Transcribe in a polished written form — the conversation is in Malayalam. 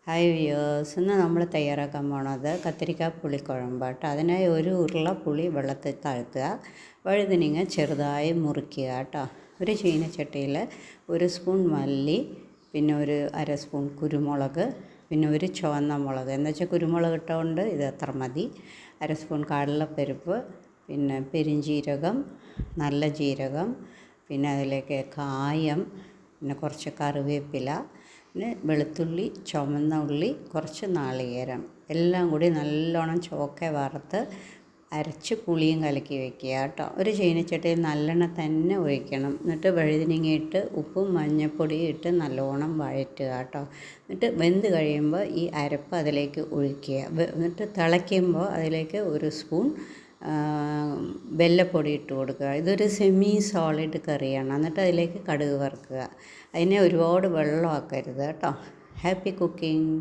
ഹായ് വ്യൂവേഴ്സ്, ഇന്ന് നമ്മൾ തയ്യാറാക്കാൻ പോണത് കത്തിരിക്ക പുളിക്കുഴമ്പ് കേട്ടോ. അതിനായി ഒരു ഉരുള പുളി വെള്ളത്തിൽ താഴ്ത്തുക, വഴുതനങ്ങ ചെറുതായി മുറിക്കുക കേട്ടോ. ഒരു ചീനച്ചട്ടിയിൽ ഒരു സ്പൂൺ മല്ലി, പിന്നെ ഒരു അര സ്പൂൺ കുരുമുളക്, പിന്നെ ഒരു ചുവന്ന മുളക് എന്ന് വെച്ചാൽ കുരുമുളക് ഇട്ടുകൊണ്ട് ഇത് അത്ര മതി. അര സ്പൂൺ കടലപ്പരിപ്പ്, പിന്നെ പെരുംജീരകം, നല്ല ജീരകം, പിന്നെ അതിലേക്ക് കായം, പിന്നെ കുറച്ച് കറിവേപ്പില, പിന്നെ വെളുത്തുള്ളി, ചുവന്ന ഉള്ളി, കുറച്ച് നാളികേരം എല്ലാം കൂടി നല്ലോണം ചോക്കെ വറുത്ത് അരച്ച് പുളിയും കലക്കി വെക്കുക കേട്ടോ. ഒരു ചീനച്ചട്ടിയിൽ നല്ലെണ്ണ തന്നെ ഒഴിക്കണം. എന്നിട്ട് വഴുതനങ്ങ ഇട്ട് ഉപ്പും മഞ്ഞൾപ്പൊടിയും ഇട്ട് നല്ലോണം വഴറ്റുക കേട്ടോ. എന്നിട്ട് വെന്ത് കഴിയുമ്പോൾ ഈ അരപ്പ് അതിലേക്ക് ഒഴിക്കുക. എന്നിട്ട് തിളയ്ക്കുമ്പോൾ അതിലേക്ക് ഒരു സ്പൂൺ വെല്ലപ്പൊടി ഇട്ട് കൊടുക്കുക. ഇതൊരു സെമി സോളിഡ് കറിയാണ്. എന്നിട്ട് അതിലേക്ക് കടുക് വറുക്കുക. അതിനെ ഒരുപാട് വെള്ളമാക്കരുത് കേട്ടോ. Happy cooking.